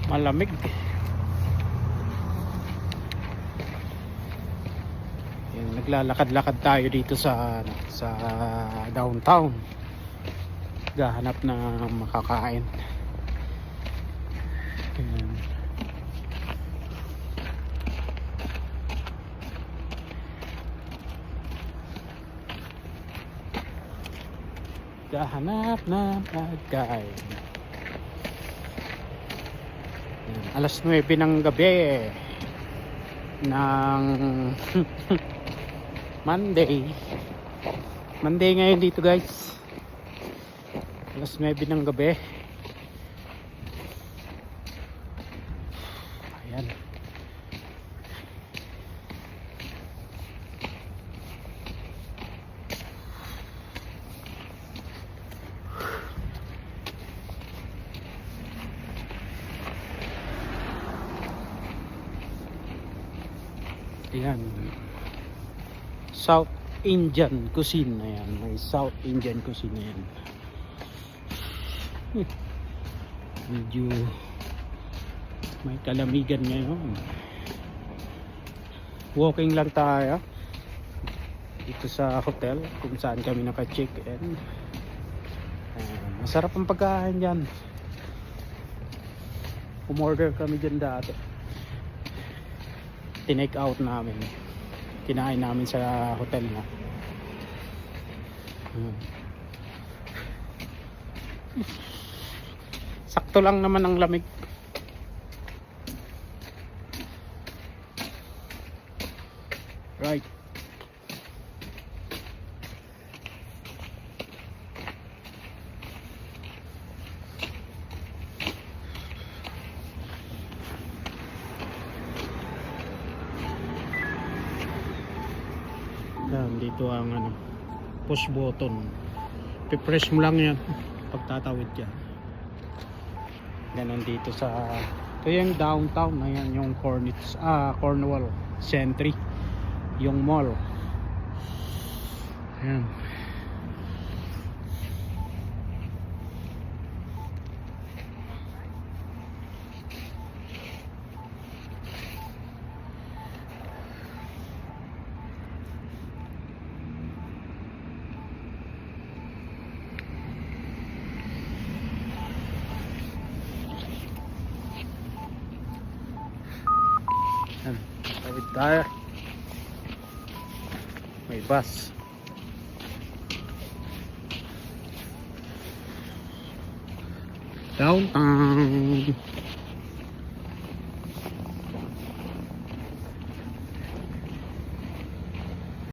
malamig. Yan, naglalakad-lakad tayo dito sa downtown, gahanap na makakain. Yan. Gahanap na pagkain. Alas 9 ng gabi ng Monday ngayon dito guys. Alas 9 ng gabi. Ayan. Ayan, South Indian cuisine. Ayan, may South Indian cuisine. Ayan, medyo may kalamigan ngayon. Walking lang tayo dito sa hotel kung saan kami naka-check-in. Masarap ang pagkain dyan. Umorder kami dyan dati, tinake out namin, kinain namin sa hotel na. Sakto lang naman ang lamig. Right. Yan, dito ang push button. Pipress mo lang yan pagtatawid yan. Ganon dito sa, ito yung downtown. Ayan yung Cornwall Century, yung mall. Ayan. Tawid tayo. May bus. Downtown.